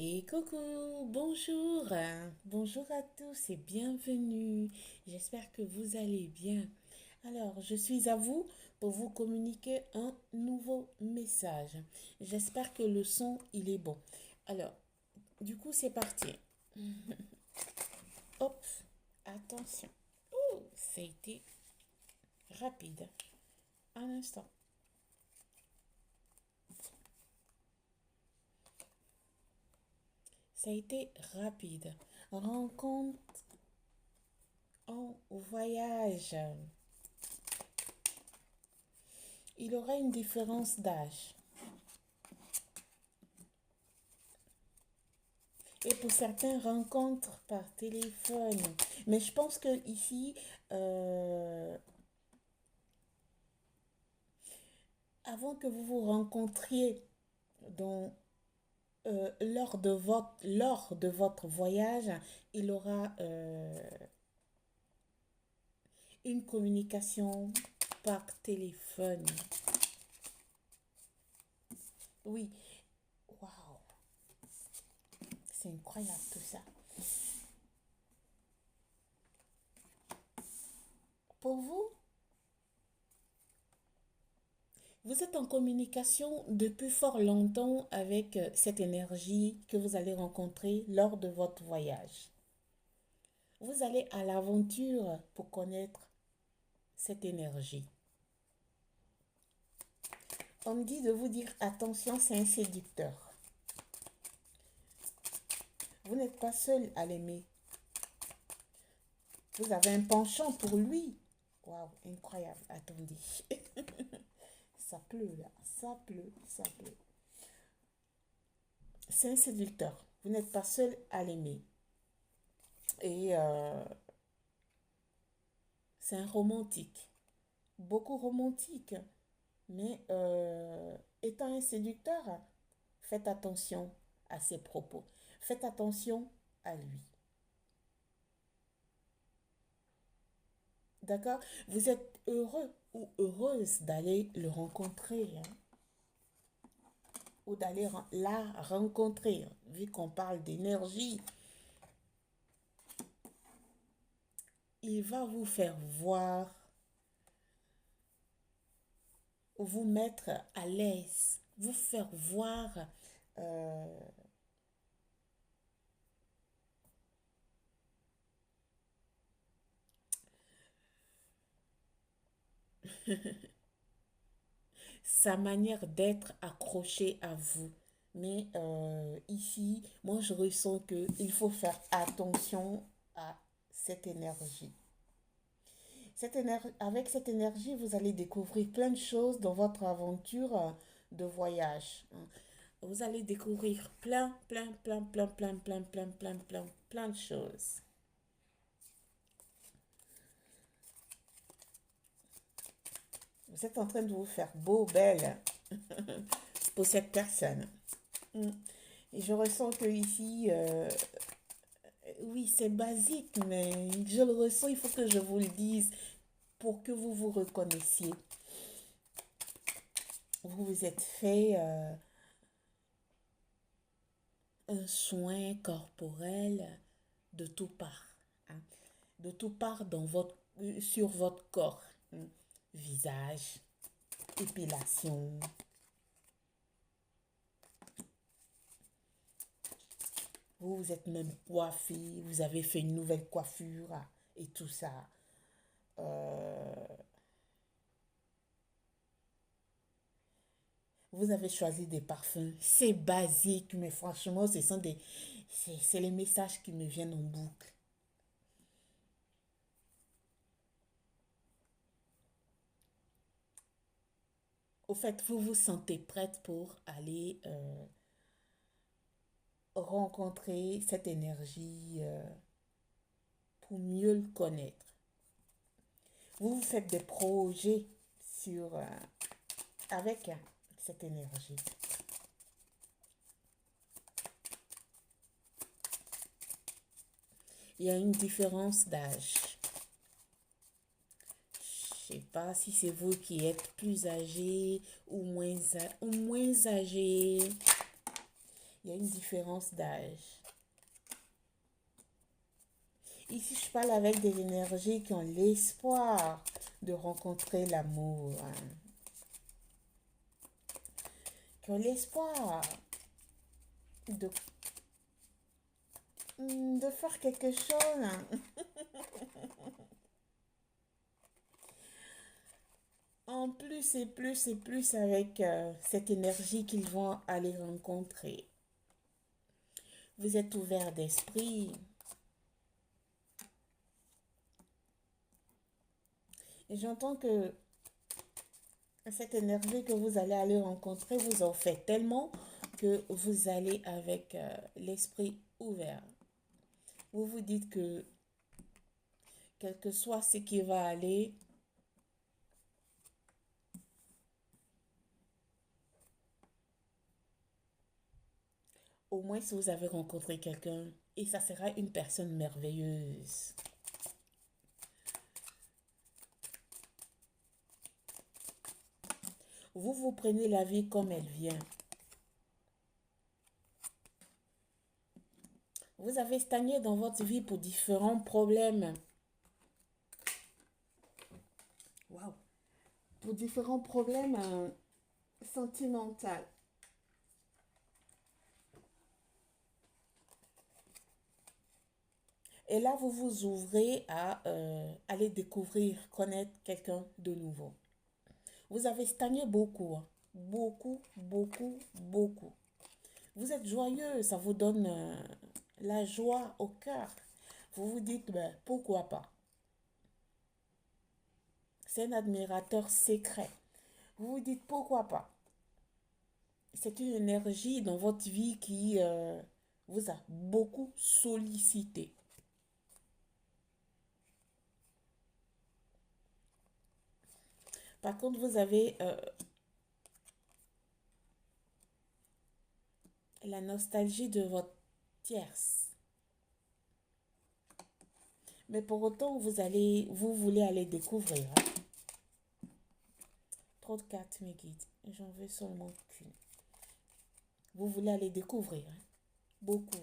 Et coucou, bonjour, bonjour à tous et bienvenue. J'espère que vous allez bien. Alors, je suis à vous pour vous communiquer un nouveau message. J'espère que le son, il est bon. Alors, du coup, c'est parti. Hop, attention. Oh, ça a été rapide. Un instant. Ça a été rapide. Rencontre en voyage. Il aura une différence d'âge. Et pour certains, rencontres par téléphone. Mais je pense que ici, euh, avant que vous vous rencontriez dans, lors de votre voyage, il aura une communication par téléphone. Oui, waouh, c'est incroyable tout ça. Pour vous, vous êtes en communication depuis fort longtemps avec cette énergie que vous allez rencontrer lors de votre voyage. Vous allez à l'aventure pour connaître cette énergie. On me dit de vous dire attention, c'est un séducteur. Vous n'êtes pas seul à l'aimer. Vous avez un penchant pour lui. Waouh, incroyable. Attendez. Ça pleut là. Ça pleut, ça pleut. C'est un séducteur. Vous n'êtes pas seul à l'aimer. Et c'est un romantique. Beaucoup romantique. Mais étant un séducteur, faites attention à ses propos. Faites attention à lui. D'accord? Vous êtes heureux ou heureuse d'aller le rencontrer, hein, ou d'aller la rencontrer, vu qu'on parle d'énergie. Il va vous faire voir, vous mettre à l'aise, vous faire voir euh, sa manière d'être accroché à vous. Mais ici, moi, je ressens qu'il faut faire attention à cette énergie. Avec cette énergie, vous allez découvrir plein de choses dans votre aventure de voyage, hein. Vous allez découvrir plein de choses. Vous êtes en train de vous faire beau, belle pour cette personne. Mm. Et je ressens que ici, oui, c'est basique, mais je le ressens, il faut que je vous le dise pour que vous vous reconnaissiez. Vous vous êtes fait un soin corporel de tout part, hein. De tout part sur votre corps, hein. Visage, épilation. Vous vous êtes même coiffé, vous avez fait une nouvelle coiffure et tout ça. Euh, vous avez choisi des parfums. C'est basique, mais franchement, c'est les messages qui me viennent en boucle. Au fait, vous vous sentez prête pour aller rencontrer cette énergie pour mieux le connaître. Vous vous faites des projets avec cette énergie. Il y a une différence d'âge. Je ne sais pas si c'est vous qui êtes plus âgé ou moins âgé. Il y a une différence d'âge. Ici, je parle avec des énergies qui ont l'espoir de rencontrer l'amour, hein, qui ont l'espoir de, de faire quelque chose, hein. En plus et plus et plus avec cette énergie qu'ils vont aller rencontrer. Vous êtes ouvert d'esprit. Et j'entends que cette énergie que vous allez aller rencontrer vous en fait tellement que vous allez avec l'esprit ouvert. Vous vous dites que quel que soit ce qui va aller, au moins si vous avez rencontré quelqu'un et ça sera une personne merveilleuse. Vous vous prenez la vie comme elle vient. Vous avez stagné dans votre vie pour différents problèmes. Waouh! Pour différents problèmes sentimentaux. Et là, vous vous ouvrez à aller découvrir, connaître quelqu'un de nouveau. Vous avez stagné beaucoup, hein. Beaucoup, beaucoup, beaucoup. Vous êtes joyeux, ça vous donne la joie au cœur. Vous vous dites, ben, pourquoi pas? C'est un admirateur secret. Vous vous dites, pourquoi pas? C'est une énergie dans votre vie qui vous a beaucoup sollicité. Par contre, vous avez la nostalgie de votre tierce. Mais pour autant, vous voulez aller découvrir, hein. Trop de cartes, mes guides. J'en veux seulement qu'une. Vous voulez aller découvrir, hein. Beaucoup.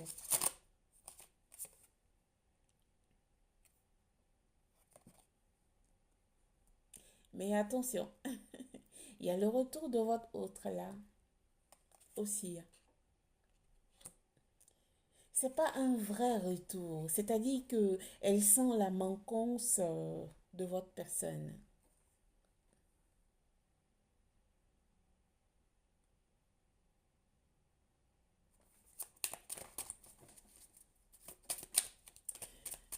Mais attention, il y a le retour de votre autre là aussi, hein. C'est pas un vrai retour. C'est-à-dire que elle sent la manquance de votre personne.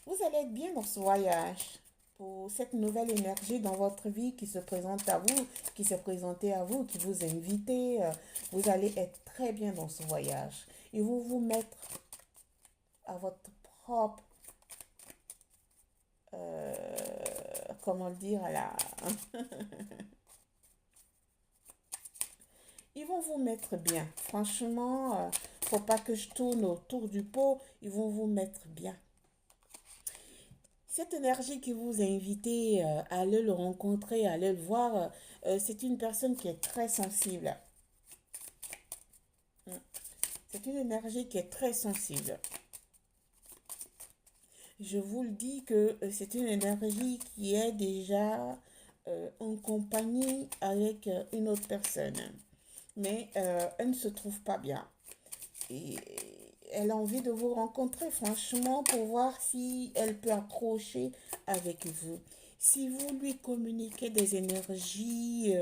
Vous allez être bien dans ce voyage pour cette nouvelle énergie dans votre vie qui se présente à vous, qui s'est présentée à vous, qui vous invite. Vous allez être très bien dans ce voyage. Ils vont vous mettre à votre propre, comment le dire, à la... Ils vont vous mettre bien. Franchement, faut pas que je tourne autour du pot. Ils vont vous mettre bien. Cette énergie qui vous a invité à aller le rencontrer, à aller le voir, c'est une personne qui est très sensible. Mm. C'est une énergie qui est très sensible. Je vous le dis que c'est une énergie qui est déjà en compagnie avec une autre personne. Mais elle ne se trouve pas bien. Et elle a envie de vous rencontrer, franchement, pour voir si elle peut accrocher avec vous. Si vous lui communiquez des énergies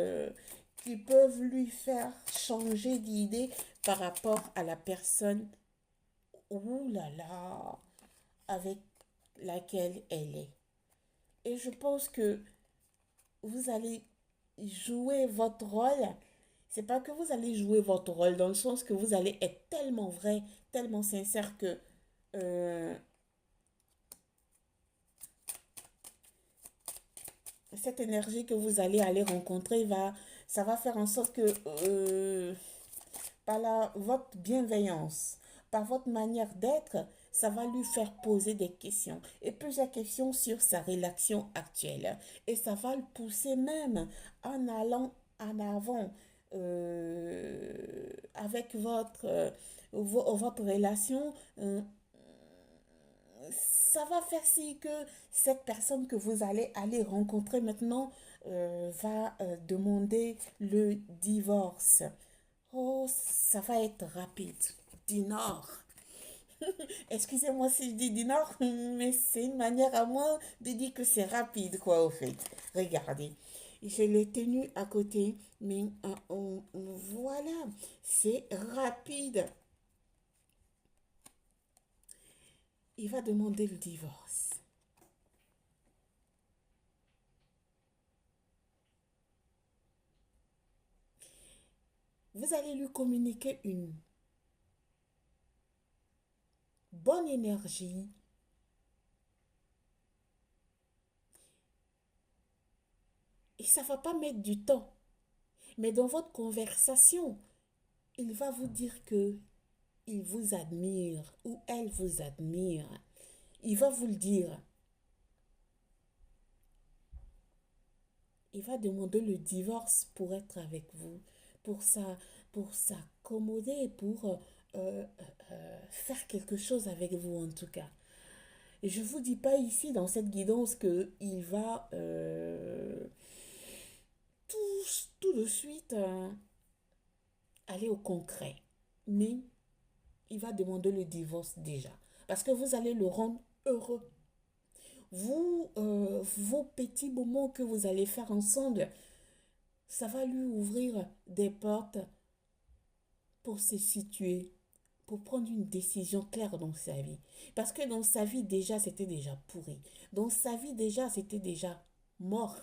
qui peuvent lui faire changer d'idée par rapport à la personne, ouh là là, avec laquelle elle est. Et je pense que vous allez jouer votre rôle. C'est pas que vous allez jouer votre rôle dans le sens que vous allez être tellement vrai, tellement sincère que euh, cette énergie que vous allez aller rencontrer ça va faire en sorte que par votre bienveillance, par votre manière d'être, ça va lui faire poser des questions et plusieurs questions sur sa relation actuelle. Et ça va le pousser même en allant en avant. avec votre relation, ça va faire si que cette personne que vous allez aller rencontrer maintenant va demander le divorce. Oh, ça va être rapide. Du Nord. Excusez-moi si je dis du Nord, mais c'est une manière à moi de dire que c'est rapide, quoi, au fait. Regardez. Je l'ai tenu à côté, mais voilà, c'est rapide. Il va demander le divorce. Vous allez lui communiquer une bonne énergie et ça va pas mettre du temps. Mais dans votre conversation, il va vous dire que il vous admire ou elle vous admire. Il va vous le dire. Il va demander le divorce pour être avec vous, pour ça, pour s'accommoder, pour faire quelque chose avec vous en tout cas. Et je ne vous dis pas ici dans cette guidance que il va tout de suite aller au concret. Mais il va demander le divorce déjà. Parce que vous allez le rendre heureux. Vous, vos petits moments que vous allez faire ensemble, ça va lui ouvrir des portes pour se situer, pour prendre une décision claire dans sa vie. Parce que dans sa vie déjà, c'était déjà pourri. Dans sa vie déjà, c'était déjà mort.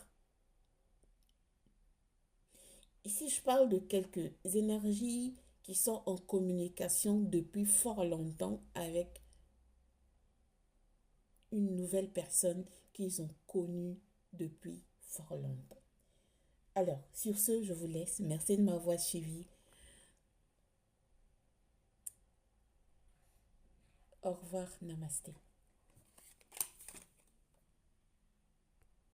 Ici, je parle de quelques énergies qui sont en communication depuis fort longtemps avec une nouvelle personne qu'ils ont connue depuis fort longtemps. Alors, sur ce, je vous laisse. Merci de m'avoir suivi. Au revoir, namasté.